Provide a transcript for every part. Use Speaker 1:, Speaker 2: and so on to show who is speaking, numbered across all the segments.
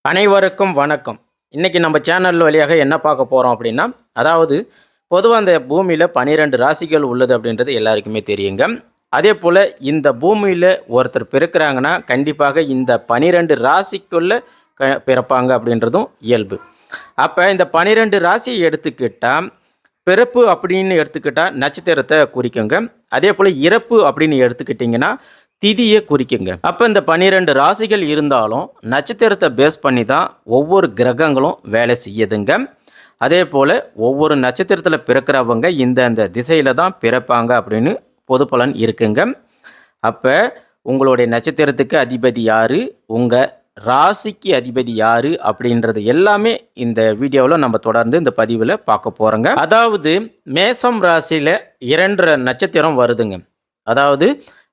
Speaker 1: அனைவருக்கும் வணக்கம். இன்னைக்கு நம்ம சேனல் வழியாக என்ன பார்க்க போகிறோம் அப்படின்னா, அதாவது பொதுவாக அந்த பூமியில் 12 ராசிகள் உள்ளது அப்படின்றது எல்லாருக்குமே தெரியுங்க. அதே போல் இந்த பூமியில் ஒருத்தர் பிறக்கிறாங்கன்னா கண்டிப்பாக இந்த 12 ராசிக்குள்ளே பிறப்பாங்க அப்படின்றதும் இயல்பு. அப்போ இந்த 12 ராசியை எடுத்துக்கிட்டால் பிறப்பு அப்படின்னு எடுத்துக்கிட்டால் நட்சத்திரத்தை குறிக்குங்க. அதே போல் இறப்பு அப்படின்னு எடுத்துக்கிட்டிங்கன்னா திதியை குறிக்குங்க. அப்போ இந்த 12 ராசிகள் இருந்தாலும் நட்சத்திரத்தை பேஸ் பண்ணி தான் ஒவ்வொரு கிரகங்களும் வேலை செய்யுதுங்க. அதே போல் ஒவ்வொரு நட்சத்திரத்தில் பிறக்கிறவங்க இந்த திசையில் தான் பிறப்பாங்க அப்படின்னு பொது பலன் இருக்குங்க. அப்போ உங்களுடைய நட்சத்திரத்துக்கு அதிபதி யார், உங்கள் ராசிக்கு அதிபதி யார் அப்படின்றது எல்லாமே இந்த வீடியோவில் நம்ம தொடர்ந்து இந்த பதிவில் பார்க்க போகிறோங்க. அதாவது மேசம் ராசியில் 2 நட்சத்திரம் வருதுங்க. அதாவது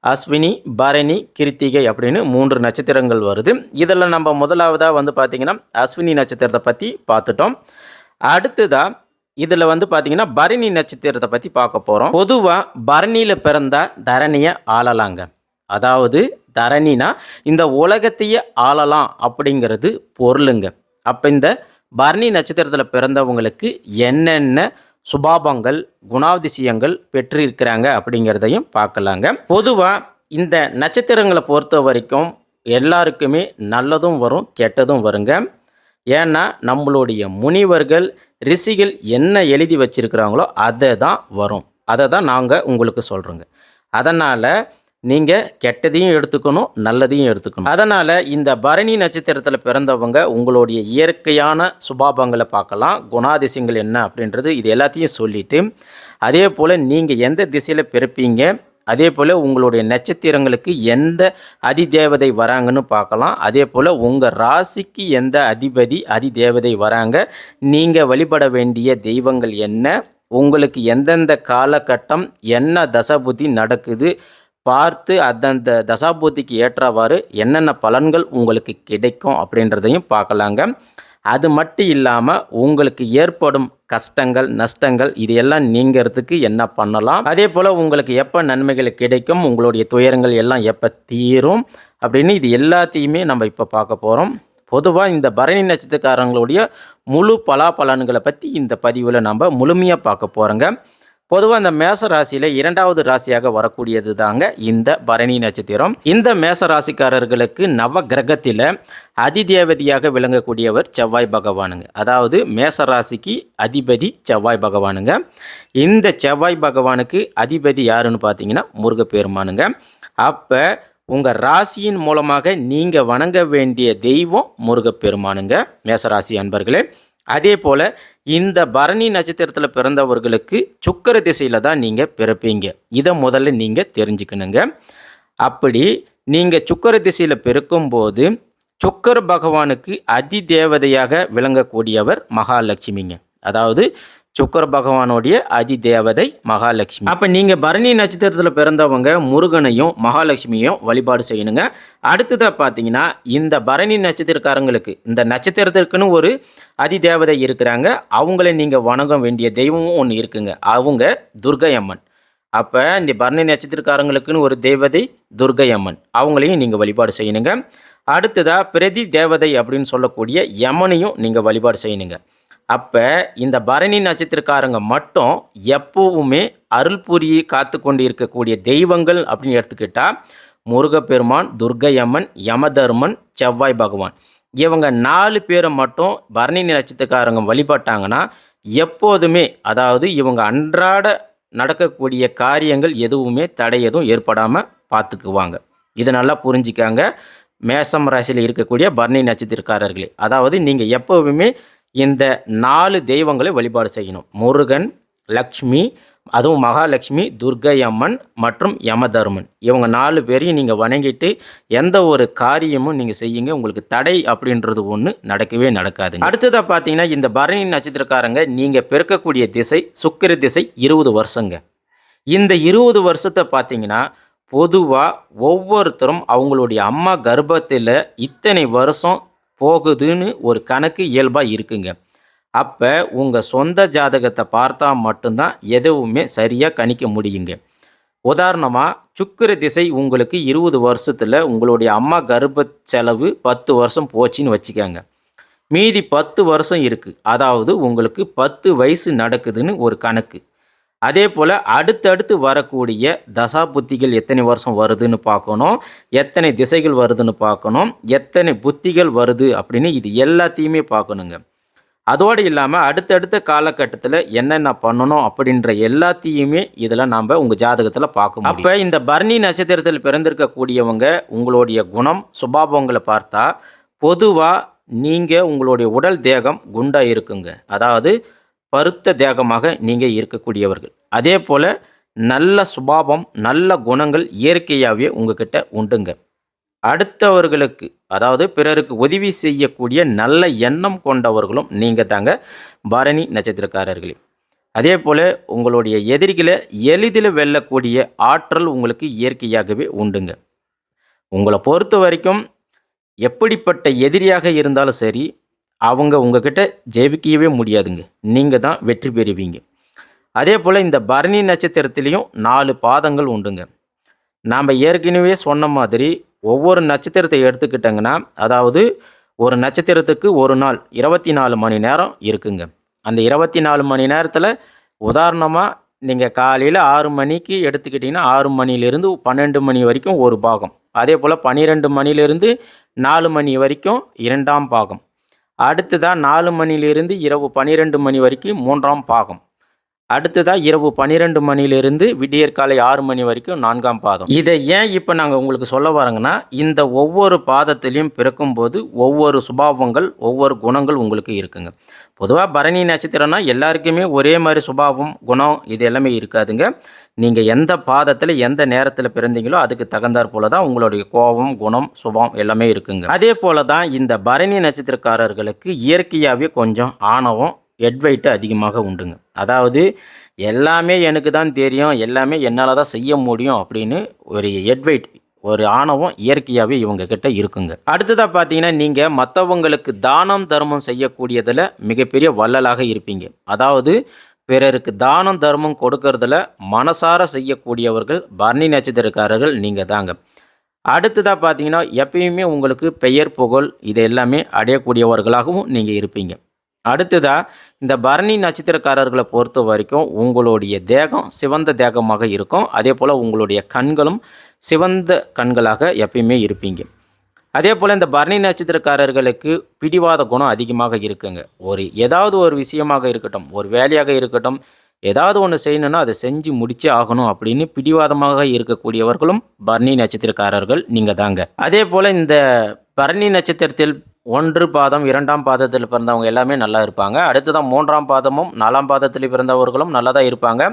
Speaker 1: அஸ்வினி, பரணி, கிருத்திகை அப்படின்னு 3 நட்சத்திரங்கள் வருது. இதில் நம்ம முதலாவதாக பார்த்திங்கன்னா அஸ்வினி நட்சத்திரத்தை பற்றி பார்த்துட்டோம். அடுத்ததாக இதில் பார்த்திங்கன்னா பரணி நட்சத்திரத்தை பற்றி பார்க்க போகிறோம். பொதுவாக பரணியில் பிறந்தால் தரணியை ஆளலாங்க. அதாவது தரணினா இந்த உலகத்தையே ஆளலாம் அப்படிங்கிறது பொருளுங்க. அப்போ இந்த பரணி நட்சத்திரத்தில் பிறந்தவங்களுக்கு என்னென்ன சுபாபங்கள் குணாதிசயங்கள் பெற்றிருக்கிறாங்க அப்படிங்கிறதையும் பார்க்கலாங்க. பொதுவாக இந்த நட்சத்திரங்களை பொறுத்த வரைக்கும் எல்லாருக்குமே நல்லதும் வரும் கெட்டதும் வருங்க. ஏன்னா நம்மளுடைய முனிவர்கள் ரிஷிகள் என்ன எழுதி வச்சிருக்கிறாங்களோ அதை தான் வரும். அதை தான் நாங்கள் உங்களுக்கு சொல்கிறோங்க. அதனால் நீங்கள் கெட்டதையும் எடுத்துக்கணும், நல்லதையும் எடுத்துக்கணும். அதனால் இந்த பரணி நட்சத்திரத்தில் பிறந்தவங்க உங்களுடைய இயற்கையான சுபாபங்களை பார்க்கலாம், குணாதிசயங்கள் என்ன அப்படின்றது இது எல்லாத்தையும் சொல்லிவிட்டு, அதே போல் நீங்கள் எந்த திசையில் பிறப்பீங்க, அதே போல் உங்களுடைய நட்சத்திரங்களுக்கு எந்த அதிதேவதை வராங்கன்னு பார்க்கலாம். அதே போல் உங்கள் ராசிக்கு எந்த அதிபதி அதிதேவதை வராங்க, நீங்கள் வழிபட வேண்டிய தெய்வங்கள் என்ன, உங்களுக்கு எந்தெந்த காலகட்டம் என்ன தசபுத்தி நடக்குது பார்த்து அந்தந்த தசாபூத்திக்கு ஏற்றவாறு என்னென்ன பலன்கள் உங்களுக்கு கிடைக்கும் அப்படின்றதையும் பார்க்கலாங்க. அது மட்டும் இல்லாமல் உங்களுக்கு ஏற்படும் கஷ்டங்கள் நஷ்டங்கள் இது எல்லாம் நீங்கிறதுக்கு என்ன பண்ணலாம், அதே போல் உங்களுக்கு எப்போ நன்மைகள் கிடைக்கும், உங்களுடைய துயரங்கள் எல்லாம் எப்போ தீரும் அப்படின்னு இது எல்லாத்தையுமே நம்ம இப்போ பார்க்க போகிறோம். பொதுவாக இந்த பரணி நட்சத்திரக்காரங்களுடைய முழு பலாபலன்களை பற்றி இந்த பதிவில் நம்ம முழுமையாக பார்க்க போகிறோங்க. பொதுவாக இந்த மேச ராசியில் 2வது ராசியாக வரக்கூடியது தாங்க இந்த பரணி நட்சத்திரம். இந்த மேச ராசிக்காரர்களுக்கு நவ கிரகத்தில் அதிதேவதியாக விளங்கக்கூடியவர் செவ்வாய் பகவானுங்க. அதாவது மேச ராசிக்கு அதிபதி செவ்வாய் பகவானுங்க. இந்த செவ்வாய் பகவானுக்கு அதிபதி யாருன்னு பார்த்தீங்கன்னா முருகப்பெருமானுங்க. அப்போ உங்கள் ராசியின் மூலமாக நீங்கள் வணங்க வேண்டிய தெய்வம் முருகப்பெருமானுங்க மேசராசி அன்பர்களே. அதே போல் இந்த பரணி நட்சத்திரத்தில் பிறந்தவர்களுக்கு சுக்கிர திசையில் தான் நீங்கள் பிறப்பீங்க. இதை முதல்ல நீங்கள் தெரிஞ்சுக்கணுங்க. அப்படி நீங்கள் சுக்கிர திசையில் பிறக்கும்போது சுக்கிர பகவானுக்கு அதிதேவதையாக விளங்கக்கூடியவர் மகாலட்சுமிங்க. அதாவது சுக்கிர பகவானுடைய அதிதேவதை மகாலட்சுமி. அப்போ நீங்கள் பரணி நட்சத்திரத்தில் பிறந்தவங்க முருகனையும் மகாலட்சுமியும் வழிபாடு செய்யணுங்க. அடுத்ததாக பார்த்தீங்கன்னா இந்த பரணி நட்சத்திரக்காரங்களுக்கு இந்த நட்சத்திரத்திற்குன்னு ஒரு அதிதேவதை இருக்கிறாங்க. அவங்கள நீங்கள் வணங்க வேண்டிய தெய்வமும் ஒன்று இருக்குங்க. அவங்க துர்கை அம்மன். அப்போ இந்த பரணி நட்சத்திரக்காரங்களுக்குன்னு ஒரு தேவதை துர்கை அம்மன், அவங்களையும் நீங்கள் வழிபாடு செய்யணுங்க. அடுத்ததாக பிரதி தேவதை அப்படின்னு சொல்லக்கூடிய யமனையும் நீங்கள் வழிபாடு செய்யணுங்க. அப்போ இந்த பரணி நட்சத்திரக்காரங்க மட்டும் எப்போவுமே அருள் புரியை காத்து கொண்டு இருக்கக்கூடிய தெய்வங்கள் அப்படின்னு எடுத்துக்கிட்டால் முருகப்பெருமான், துர்கை அம்மன், யமதர்மன், செவ்வாய் பகவான், இவங்க 4 பேரை மட்டும் பரணி நட்சத்திரக்காரங்க வழிபட்டாங்கன்னா எப்போதுமே, அதாவது இவங்க அன்றாட நடக்கக்கூடிய காரியங்கள் எதுவுமே தடை எதுவும் ஏற்படாமல் பார்த்துக்குவாங்க. இதை நல்லா புரிஞ்சிக்காங்க மேசம் ராசியில் இருக்கக்கூடிய பரணி நட்சத்திரக்காரர்களே. அதாவது நீங்கள் எப்போவுமே இந்த 4 தெய்வங்களை வழிபாடு செய்யணும். முருகன், லக்ஷ்மி, அதுவும் மகாலட்சுமி, துர்கை அம்மன் மற்றும் யமதர்மன், இவங்க 4 பேரையும் நீங்கள் வணங்கிட்டு எந்த ஒரு காரியமும் நீங்கள் செய்யுங்க. உங்களுக்கு தடை அப்படின்றது ஒன்று நடக்கவே நடக்காது. அடுத்ததாக பார்த்தீங்கன்னா இந்த பரணி நட்சத்திரக்காரங்க நீங்கள் பிறக்கக்கூடிய திசை சுக்கிர திசை 20 வருஷங்க. இந்த 20 வருஷத்தை பார்த்தீங்கன்னா பொதுவாக ஒவ்வொருத்தரும் அவங்களுடைய அம்மா கர்ப்பத்தில் இத்தனை வருஷம் போகுதுன்னு ஒரு கணக்கு இயல்பாக இருக்குங்க. அப்போ உங்கள் சொந்த ஜாதகத்தை பார்த்தா மட்டும்தான் எதுவுமே சரியாக கணிக்க முடியுங்க. உதாரணமாக சுக்கிர திசை உங்களுக்கு 20 வருஷத்தில் உங்களுடைய அம்மா கர்ப்ப செலவு 10 வருஷம் போச்சுன்னு வச்சுக்கோங்க. மீதி 10 வருஷம் இருக்குது. அதாவது உங்களுக்கு 10 வயசு நடக்குதுன்னு ஒரு கணக்கு. அதே போல் அடுத்தடுத்து வரக்கூடிய தசாபுத்திகள் எத்தனை வருஷம் வருதுன்னு பார்க்கணும், எத்தனை திசைகள் வருதுன்னு பார்க்கணும், எத்தனை புத்திகள் வருது அப்படின்னு இது எல்லாத்தையுமே பார்க்கணுங்க. அதோடு இல்லாமல் அடுத்தடுத்த காலகட்டத்தில் என்னென்ன பண்ணணும் அப்படின்ற எல்லாத்தையுமே இதில் நாம் உங்கள் ஜாதகத்தில் பார்க்க முடியும். அப்போ இந்த பரணி நட்சத்திரத்தில் பிறந்திருக்கக்கூடியவங்க உங்களுடைய குணம் சுபாவங்களை பார்த்தா பொதுவாக நீங்கள் உங்களுடைய உடல் தேகம் குண்டாக இருக்குங்க. அதாவது பருத்த தேகமாக நீங்கள் இருக்கக்கூடியவர்கள். அதே போல் நல்ல சுபாவம் நல்ல குணங்கள் இயற்கையாகவே உங்ககிட்ட உண்டுங்க. அடுத்தவர்களுக்கு அதாவது பிறருக்கு உதவி செய்யக்கூடிய நல்ல எண்ணம் கொண்டவர்களும் நீங்கள் தாங்க பரணி நட்சத்திரக்காரர்களே. அதே போல் உங்களுடைய எதிரிகளை எளிதில் வெல்லக்கூடிய ஆற்றல் உங்களுக்கு இயற்கையாகவே உண்டுங்க. உங்களை பொறுத்த வரைக்கும் எப்படிப்பட்ட எதிரியாக இருந்தாலும் சரி அவங்க உங்ககிட்ட ஜெயிக்கவே முடியாதுங்க. நீங்கள் தான் வெற்றி பெறுவீங்க. அதே போல் இந்த பரணி நட்சத்திரத்திலையும் 4 பாதங்கள் உண்டுங்க. நாம் ஏற்கனவே சொன்ன மாதிரி ஒவ்வொரு நட்சத்திரத்தை எடுத்துக்கிட்டங்கன்னா அதாவது ஒரு நட்சத்திரத்துக்கு ஒரு நாள் 24 மணி நேரம் இருக்குங்க. அந்த 24 மணி நேரத்தில் உதாரணமாக நீங்கள் காலையில் 6 மணிக்கு எடுத்துக்கிட்டிங்கன்னா 6 மணிலேருந்து 12 மணி வரைக்கும் ஒரு பாகம். அதே போல் 12 மணிலேருந்து 4 மணி வரைக்கும் 2ஆம் பாகம். அடுத்ததாக 4 மணிலிருந்து இரவு 12 மணி வரைக்கும் 3ஆம் பாகம். அடுத்ததாக இரவு 12 மணிலிருந்து விடியற்காலை 6 மணி வரைக்கும் 4ஆம் பாதம். இதை ஏன் இப்போ நாங்கள் உங்களுக்கு சொல்ல வரோங்கன்னா இந்த ஒவ்வொரு பாதத்திலையும் பிறக்கும்போது ஒவ்வொரு சுபாவங்கள் ஒவ்வொரு குணங்கள் உங்களுக்கு இருக்குங்க. பொதுவாக பரணி நட்சத்திரம்னா எல்லாருக்குமே ஒரே மாதிரி சுபாவம் குணம் இது எல்லாமே இருக்காதுங்க. நீங்கள் எந்த பாதத்தில் எந்த நேரத்தில் பிறந்தீங்களோ அதுக்கு தகுந்தாற் போல தான் உங்களுடைய கோபம் குணம் சுபாவம் எல்லாமே இருக்குங்க. அதே போல தான் இந்த பரணி நட்சத்திரக்காரர்களுக்கு இயற்கையாகவே கொஞ்சம் ஆணவம் ஹெட்வைட்டு அதிகமாக உண்டுங்க. அதாவது எல்லாமே எனக்கு தான் தெரியும் எல்லாமே என்னால் தான் செய்ய முடியும் அப்படின்னு ஒரு ஹெட்வைட் ஒரு ஆணவம் இயற்கையாகவே இவங்க கிட்ட இருக்குங்க. அடுத்ததாக பார்த்தீங்கன்னா நீங்கள் மற்றவங்களுக்கு தானம் தர்மம் செய்யக்கூடியதில் மிகப்பெரிய வள்ளலாக இருப்பீங்க. அதாவது பிறருக்கு தானம் தர்மம் கொடுக்கறதுல மனசார செய்யக்கூடியவர்கள் பரணி நட்சத்திரக்காரர்கள் நீங்கள் தாங்க. அடுத்ததாக பார்த்தீங்கன்னா எப்பயுமே உங்களுக்கு பெயர் புகழ் இது எல்லாமே அடையக்கூடியவர்களாகவும் நீங்கள் இருப்பீங்க. அடுத்ததாக இந்த பரணி நட்சத்திரக்காரர்களை பொறுத்த வரைக்கும் உங்களுடைய தேகம் சிவந்த தேகமாக இருக்கும். அதே போல் உங்களுடைய கண்களும் சிவந்த கண்களாக எப்பயுமே இருப்பீங்க. அதே போல் இந்த பரணி நட்சத்திரக்காரர்களுக்கு பிடிவாத குணம் அதிகமாக இருக்குங்க. ஏதாவது ஒரு விஷயமாக இருக்கட்டும் ஒரு வேலையாக இருக்கட்டும் ஏதாவது ஒன்று செய்யணுன்னா அதை செஞ்சு முடிச்சே ஆகணும் அப்படின்னு பிடிவாதமாக இருக்கக்கூடியவர்களும் பரணி நட்சத்திரக்காரர்கள் நீங்கள் தாங்க. அதே போல் இந்த பரணி நட்சத்திரத்தில் 1 பாதம் 2ஆம் பாதத்தில் பிறந்தவங்க எல்லாமே நல்லா இருப்பாங்க. அடுத்ததான் 3ஆம் பாதமும் 4ஆம் பாதத்தில் பிறந்தவர்களும் நல்லா தான் இருப்பாங்க.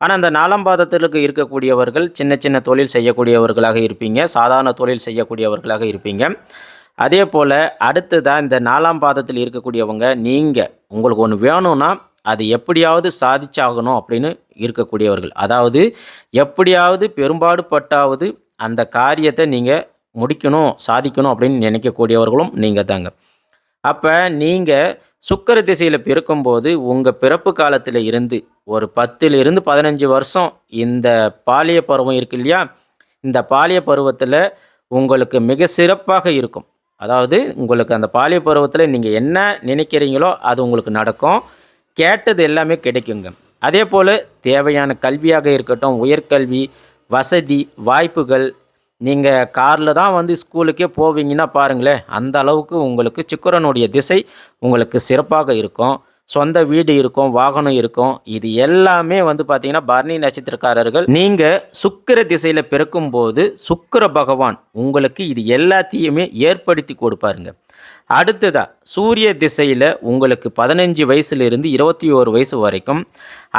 Speaker 1: ஆனால் அந்த 4ஆம் பாதத்திற்கு இருக்கக்கூடியவர்கள் சின்ன சின்ன தொழில் செய்யக்கூடியவர்களாக இருப்பீங்க. சாதாரண தொழில் செய்யக்கூடியவர்களாக இருப்பீங்க. அதே போல் அடுத்ததான் இந்த 4ஆம் பாதத்தில் இருக்கக்கூடியவங்க நீங்கள் உங்களுக்கு ஒன்று வேணும்னா அது எப்படியாவது சாதிச்சாகணும் அப்படின்னு இருக்கக்கூடியவர்கள். அதாவது எப்படியாவது பெரும்பாடு பட்டாவது அந்த காரியத்தை நீங்கள் முடிக்கணும் சாதிக்கணும் அப்படின்னு நினைக்கக்கூடியவர்களும் நீங்கள் தாங்க. அப்போ நீங்கள் சுக்கிர திசையில் பிறக்கும்போது உங்கள் பிறப்பு காலத்தில் இருந்து ஒரு 10லிருந்து 15 வருஷம் இந்த பாலிய பருவம் இருக்கு இல்லையா, இந்த பாலிய பருவத்தில் உங்களுக்கு மிக சிறப்பாக இருக்கும். அதாவது உங்களுக்கு அந்த பாலிய பருவத்தில் நீங்கள் என்ன நினைக்கிறீங்களோ அது உங்களுக்கு நடக்கும். கேட்டது எல்லாமே கிடைக்குங்க. அதே போல் தேவையான கல்வியாக இருக்கட்டும் உயர்கல்வி வசதி வாய்ப்புகள் நீங்கள் காரில் தான் ஸ்கூலுக்கே போவீங்கன்னா பாருங்களேன் அந்த அளவுக்கு உங்களுக்கு சுக்கிரனுடைய திசை உங்களுக்கு சிறப்பாக இருக்கும். சொந்த வீடு இருக்கும் வாகனம் இருக்கும். இது எல்லாமே பார்த்தீங்கன்னா பரணி நட்சத்திரக்காரர்கள் நீங்கள் சுக்கிர திசையில் பிறக்கும்போது சுக்கிர பகவான் உங்களுக்கு இது எல்லாத்தையுமே ஏற்படுத்தி கொடுப்பாருங்க. அடுத்ததா சூரிய திசையில் உங்களுக்கு 15 வயசுலேருந்து 21 வயசு வரைக்கும்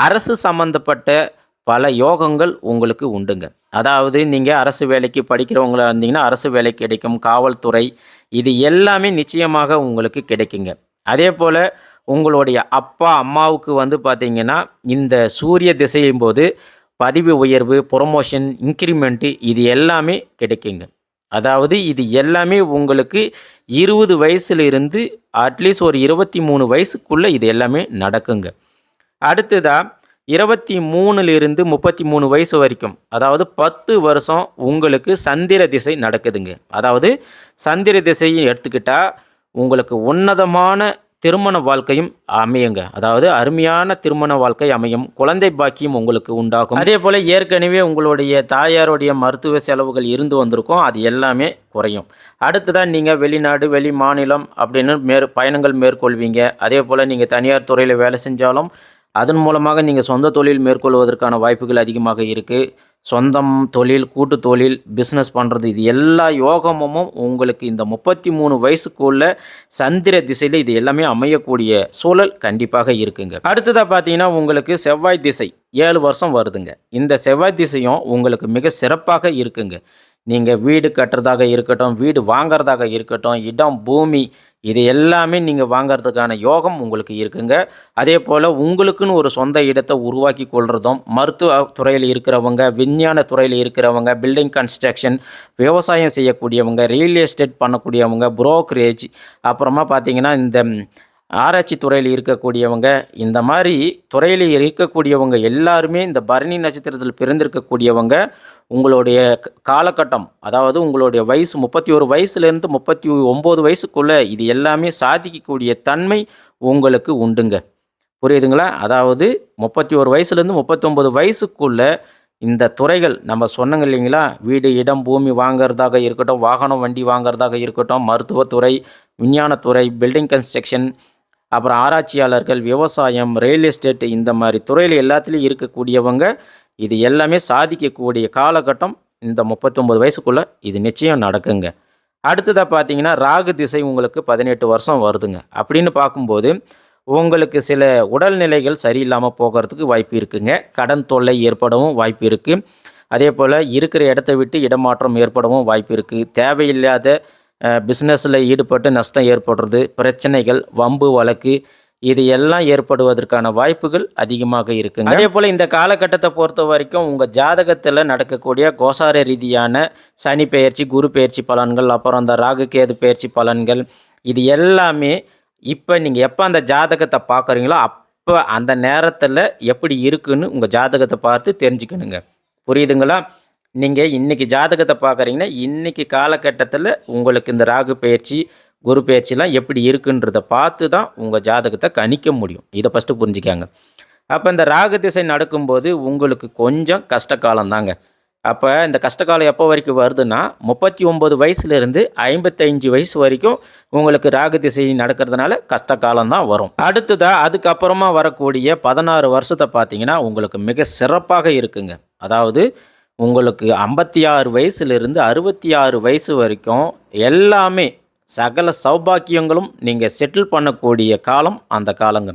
Speaker 1: அரசு சம்பந்தப்பட்ட பல யோகங்கள் உங்களுக்கு உண்டுங்க. அதாவது நீங்கள் அரசு வேலைக்கு படிக்கிறவங்களா இருந்தீங்கன்னா அரசு வேலை கிடைக்கும். காவல்துறை இது எல்லாமே நிச்சயமாக உங்களுக்கு கிடைக்குங்க. அதே போல் உங்களுடைய அப்பா அம்மாவுக்கு பார்த்தீங்கன்னா இந்த சூரிய திசையும் போது பதவி உயர்வு ப்ரொமோஷன் இன்க்ரிமெண்ட்டு இது எல்லாமே கிடைக்குங்க. அதாவது இது எல்லாமே உங்களுக்கு 20 வயசுலேருந்து அட்லீஸ்ட் ஒரு 23 வயசுக்குள்ளே இது எல்லாமே நடக்குங்க. அடுத்ததாக 23லிருந்து 33 வயசு வரைக்கும் அதாவது 10 வருஷம் உங்களுக்கு சந்திர திசை நடக்குதுங்க. அதாவது சந்திர திசையை எடுத்துக்கிட்டால் உங்களுக்கு உன்னதமான திருமண வாழ்க்கையும் அமையுங்க. அதாவது அருமையான திருமண வாழ்க்கை அமையும். குழந்தை பாக்கியம் உங்களுக்கு உண்டாகும். அதே போல் ஏற்கனவே உங்களுடைய தாயாருடைய மருத்துவ செலவுகள் இருந்து வந்திருக்கும். அது எல்லாமே குறையும். அடுத்ததான் நீங்கள் வெளிநாடு வெளி மாநிலம் அப்படின்னு பயணங்கள் மேற்கொள்வீங்க. அதே போல் நீங்கள் தனியார் துறையில் வேலை செஞ்சாலும் அதன் மூலமாக நீங்கள் சொந்த தொழில் மேற்கொள்வதற்கான வாய்ப்புகள் அதிகமாக இருக்குது. சொந்தம் தொழில், கூட்டு தொழில், பிஸ்னஸ் பண்ணுறது, இது எல்லா யோகமும் உங்களுக்கு இந்த 33 வயசுக்குள்ள சந்திர திசையில் இது எல்லாமே அமையக்கூடிய சூழல் கண்டிப்பாக இருக்குங்க. அடுத்ததாக பார்த்தீங்கன்னா உங்களுக்கு செவ்வாய் திசை 7 வருஷம் வருதுங்க. இந்த செவ்வாய் திசையும் உங்களுக்கு மிக சிறப்பாக இருக்குங்க. நீங்கள் வீடு கட்டுறதாக இருக்கட்டும், வீடு வாங்கிறதாக இருக்கட்டும், இடம் பூமி இது எல்லாமே நீங்கள் வாங்கிறதுக்கான யோகம் உங்களுக்கு இருக்குங்க. அதே போல் உங்களுக்குன்னு ஒரு சொந்த இடத்தை உருவாக்கி கொள்கிறதும், மருத்துவ துறையில் இருக்கிறவங்க, விஞ்ஞான துறையில் இருக்கிறவங்க, பில்டிங் கன்ஸ்ட்ரக்ஷன், விவசாயம் செய்யக்கூடியவங்க, ரியல் எஸ்டேட் பண்ணக்கூடியவங்க, புரோக்கரேஜ், அப்புறமா பார்த்திங்கன்னா இந்த ஆராய்ச்சி துறையில் இருக்கக்கூடியவங்க, இந்த மாதிரி துறையில் இருக்கக்கூடியவங்க எல்லாருமே இந்த பரணி நட்சத்திரத்தில் பிறந்திருக்கக்கூடியவங்க உங்களுடைய காலகட்டம், அதாவது உங்களுடைய வயசு 31 வயசுலேருந்து 39 வயசுக்குள்ளே இது எல்லாமே சாதிக்கக்கூடிய தன்மை உங்களுக்கு உண்டுங்க. புரியுதுங்களா? அதாவது 31 வயசுலேருந்து 39 வயசுக்குள்ளே இந்த துறைகள் நம்ம சொன்னங்க இல்லைங்களா, வீடு இடம் பூமி வாங்கிறதாக இருக்கட்டும், வாகனம் வண்டி வாங்கிறதாக இருக்கட்டும், மருத்துவத்துறை, விஞ்ஞானத்துறை, பில்டிங் கன்ஸ்ட்ரக்ஷன், அப்புறம் ஆராய்ச்சியாளர்கள், விவசாயம், ரியல் எஸ்டேட், இந்த மாதிரி துறையில் எல்லாத்துலேயும் இருக்கக்கூடியவங்க இது எல்லாமே சாதிக்கக்கூடிய காலகட்டம் இந்த 39 வயசுக்குள்ளே இது நிச்சயம் நடக்குங்க. அடுத்ததாக பார்த்தீங்கன்னா ராகு திசை உங்களுக்கு 18 வருஷம் வருதுங்க. அப்படின்னு பார்க்கும்போது உங்களுக்கு சில உடல்நிலைகள் சரியில்லாமல் போகிறதுக்கு வாய்ப்பு இருக்குங்க. கடன் தொல்லை ஏற்படவும் வாய்ப்பு இருக்குது. அதே போல் இருக்கிற இடத்த விட்டு இடமாற்றம் ஏற்படவும் வாய்ப்பு இருக்குது. தேவையில்லாத பிஸ்னஸில் ஈடுபட்டு நஷ்டம் ஏற்படுறது, பிரச்சனைகள், வம்பு வழக்கு, இது எல்லாம் ஏற்படுவதற்கான வாய்ப்புகள் அதிகமாக இருக்குங்க. அதே போல் இந்த காலகட்டத்தை பொறுத்த வரைக்கும் உங்கள் ஜாதகத்தில் நடக்கக்கூடிய கோசார ரீதியான சனி பெயர்ச்சி, குரு பெயர்ச்சி பலன்கள், அப்புறம் அந்த ராகு கேது பெயர்ச்சி பலன்கள், இது எல்லாமே இப்போ நீங்கள் எப்போ அந்த ஜாதகத்தை பார்க்குறீங்களோ அப்போ அந்த நேரத்தில் எப்படி இருக்குன்னு உங்கள் ஜாதகத்தை பார்த்து தெரிஞ்சுக்கணுங்க. புரியுதுங்களா? நீங்கள் இன்றைக்கி ஜாதகத்தை பார்க்குறீங்கன்னா இன்றைக்கி காலகட்டத்தில் உங்களுக்கு இந்த ராகு பெயர்ச்சி, குரு பெயர்ச்சிலாம் எப்படி இருக்குன்றதை பார்த்து தான் உங்கள் ஜாதகத்தை கணிக்க முடியும். இதை ஃபஸ்ட்டு புரிஞ்சுக்காங்க. அப்போ இந்த ராகு திசை நடக்கும்போது உங்களுக்கு கொஞ்சம் கஷ்ட காலம்தாங்க. அப்போ இந்த கஷ்டகாலம் எப்போ வரைக்கும் வருதுன்னா 39 வயசுலேருந்து 55 வயசு வரைக்கும் உங்களுக்கு ராகு திசை நடக்கிறதுனால கஷ்ட காலம்தான் வரும். அடுத்ததாக அதுக்கப்புறமா வரக்கூடிய 16 வருஷத்தை பார்த்தீங்கன்னா உங்களுக்கு மிக சிறப்பாக இருக்குங்க. அதாவது உங்களுக்கு 56 வயசுலேருந்து 66 வயசு வரைக்கும் எல்லாமே சகல சௌபாக்கியங்களும் நீங்கள் செட்டில் பண்ணக்கூடிய காலம் அந்த காலங்க.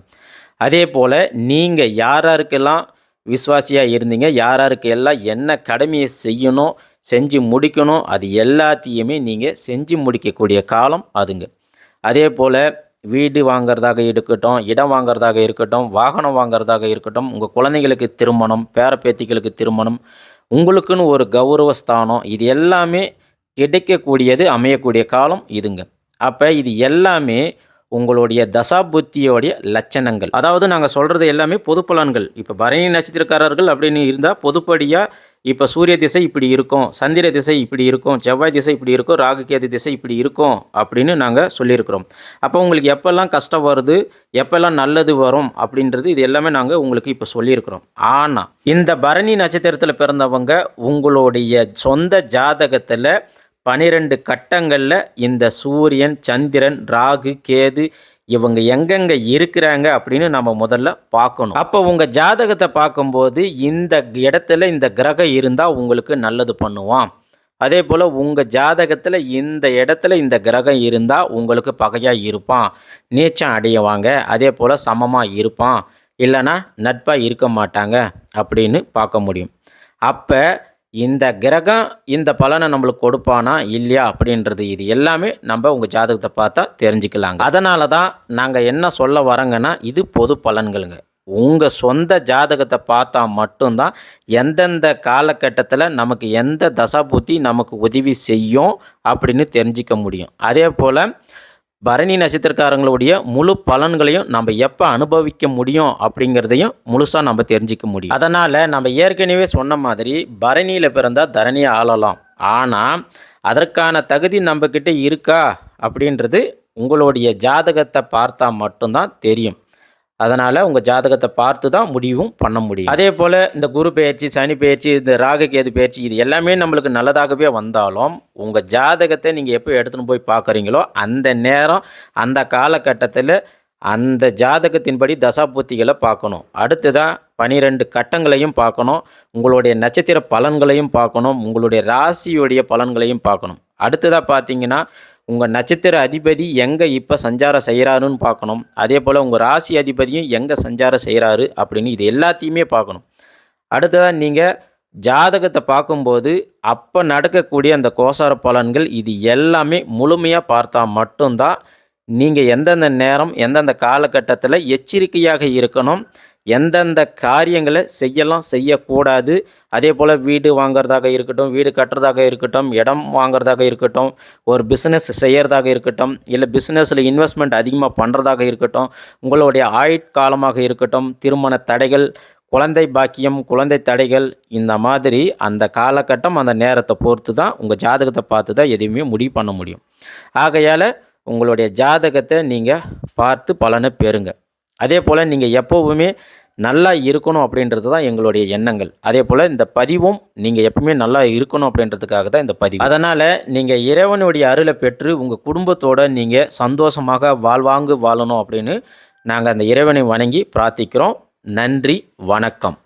Speaker 1: அதே போல் நீங்கள் யாராருக்கெல்லாம் விசுவாசியாக இருந்தீங்க, யாராருக்கு எல்லாம் என்ன கடமையை செய்யணும், செஞ்சு முடிக்கணும், அது எல்லாத்தையுமே நீங்கள் செஞ்சு முடிக்கக்கூடிய காலம் அதுங்க. அதே போல் வீடு வாங்கிறதாக இருக்கட்டும், இடம் வாங்கிறதாக இருக்கட்டும், வாகனம் வாங்கிறதாக இருக்கட்டும், உங்கள் குழந்தைங்களுக்கு திருமணம், பேரப்பேத்திகளுக்கு திருமணம், உங்களுக்குன்னு ஒரு கௌரவ ஸ்தானம், இது எல்லாமே கிடைக்கக்கூடியது அமையக்கூடிய காலம் இதுங்க. அப்போ இது எல்லாமே உங்களுடைய தசாபுத்தியோடைய லட்சணங்கள். அதாவது நாங்கள் சொல்கிறது எல்லாமே பொது பலன்கள். இப்போ பரணி நட்சத்திரக்காரர்கள் அப்படின்னு இருந்தால் பொதுப்படியாக இப்போ சூரிய திசை இப்படி இருக்கும், சந்திர திசை இப்படி இருக்கும், செவ்வாய் திசை இப்படி இருக்கும், ராகு கேது திசை இப்படி இருக்கும் அப்படின்னு நாங்கள் சொல்லியிருக்கிறோம். அப்போ உங்களுக்கு எப்போல்லாம் கஷ்டம் வருது, எப்போல்லாம் நல்லது வரும் அப்படின்றது இது எல்லாமே நாங்கள் உங்களுக்கு இப்போ சொல்லியிருக்கிறோம். ஆனால் இந்த பரணி நட்சத்திரத்தில் பிறந்தவங்க உங்களுடைய சொந்த ஜாதகத்தில் 12 கட்டங்களில் இந்த சூரியன், சந்திரன், ராகு, கேது இவங்க எங்கெங்கே இருக்கிறாங்க அப்படின்னு நம்ம முதல்ல பார்க்கணும். அப்போ உங்கள் ஜாதகத்தை பார்க்கும்போது இந்த இடத்துல இந்த கிரகம் இருந்தால் உங்களுக்கு நல்லது பண்ணுவான். அதே போல் உங்கள் ஜாதகத்தில் இந்த இடத்துல இந்த கிரகம் இருந்தால் உங்களுக்கு பகையாக இருப்பான், நீச்சம் அடையவாங்க, அதே போல் சமமாக இருப்பான், இல்லைன்னா நட்பாக இருக்க மாட்டாங்க அப்படின்னு பார்க்க முடியும். அப்போ இந்த கிரகம் இந்த பலனை நம்மளுக்கு கொடுப்பானா இல்லையா அப்படின்றது இது எல்லாமே நம்ம உங்கள் ஜாதகத்தை பார்த்தா தெரிஞ்சுக்கலாங்க. அதனால தான் நாங்கள் என்ன சொல்ல வரோங்கன்னா இது பொது பலன்களுங்க. உங்கள் சொந்த ஜாதகத்தை பார்த்தா மட்டும்தான் எந்தெந்த காலகட்டத்தில் நமக்கு எந்த தசாபுத்தி நமக்கு உதவி செய்யும் அப்படின்னு தெரிஞ்சிக்க முடியும். அதே போல் பரணி நட்சத்திரக்காரங்களுடைய முழு பலன்களையும் நம்ம எப்போ அனுபவிக்க முடியும் அப்படிங்கிறதையும் முழுசாக நம்ம தெரிஞ்சிக்க முடியும். அதனால் நம்ம ஏற்கனவே சொன்ன மாதிரி பரணியில் பிறந்தால் தரணியை ஆளலாம். ஆனால் அதற்கான தகுதி நம்மக்கிட்ட இருக்கா அப்படின்றது உங்களுடைய ஜாதகத்தை பார்த்தா மட்டும்தான் தெரியும். அதனால் உங்கள் ஜாதகத்தை பார்த்து தான் முடிவும் பண்ண முடியும். அதே போல் இந்த குரு பெயர்ச்சி, சனி பெயர்ச்சி, இந்த ராகு கேது பெயர்ச்சி இது எல்லாமே நம்மளுக்கு நல்லதாகவே வந்தாலும் உங்கள் ஜாதகத்தை நீங்கள் எப்போ எடுத்துன்னு போய் பார்க்குறீங்களோ அந்த நேரம் அந்த காலகட்டத்தில் அந்த ஜாதகத்தின்படி தசாபுத்திகளை பார்க்கணும். அடுத்ததான் 12 கட்டங்களையும் பார்க்கணும். உங்களுடைய நட்சத்திர பலன்களையும் பார்க்கணும். உங்களுடைய ராசியுடைய பலன்களையும் பார்க்கணும். அடுத்ததாக பார்த்தீங்கன்னா உங்கள் நட்சத்திர அதிபதி எங்கே இப்போ சஞ்சாரம் செய்கிறாருன்னு பார்க்கணும். அதே போல் உங்கள் ராசி அதிபதியும் எங்கே சஞ்சாரம் செய்கிறாரு அப்படின்னு இது எல்லாத்தையுமே பார்க்கணும். அடுத்ததாக நீங்கள் ஜாதகத்தை பார்க்கும்போது அப்போ நடக்கக்கூடிய அந்த கோசார பலன்கள் இது எல்லாமே முழுமையாக பார்த்தா மட்டும்தான் நீங்கள் எந்தெந்த நேரம் எந்தெந்த காலகட்டத்தில் எச்சரிக்கையாக இருக்கணும், எந்தெந்த காரியங்களை செய்யலாம் செய்யக்கூடாது. அதே போல் வீடு வாங்கிறதாக இருக்கட்டும், வீடு கட்டுறதாக இருக்கட்டும், இடம் வாங்கிறதாக இருக்கட்டும், ஒரு பிஸ்னஸ் செய்கிறதாக இருக்கட்டும், இல்லை பிஸ்னஸில் இன்வெஸ்ட்மெண்ட் அதிகமாக பண்ணுறதாக இருக்கட்டும், உங்களுடைய ஆயுட்காலமாக இருக்கட்டும், திருமண தடைகள், குழந்தை பாக்கியம், குழந்தை தடைகள், இந்த மாதிரி அந்த காலகட்டம் அந்த நேரத்தை பொறுத்து தான் உங்கள் ஜாதகத்தை பார்த்து தான் எதுவுமே முடிவு பண்ண முடியும். ஆகையால் உங்களுடைய ஜாதகத்தை நீங்கள் பார்த்து பலனை பெறுங்க. அதே போல் நீங்கள் எப்போவுமே நல்லா இருக்கணும் அப்படின்றது தான் எங்களுடைய எண்ணங்கள். அதே போல் இந்த பதிவும் நீங்கள் எப்பவுமே நல்லா இருக்கணும் அப்படின்றதுக்காக தான் இந்த பதிவு. அதனால் நீங்கள் இறைவனுடைய அருளை பெற்று உங்கள் குடும்பத்தோடு நீங்கள் சந்தோஷமாக வாழ்வாங்கு வாழணும் அப்படின்னு நாங்கள் அந்த இறைவனை வணங்கி பிரார்த்திக்கிறோம். நன்றி, வணக்கம்.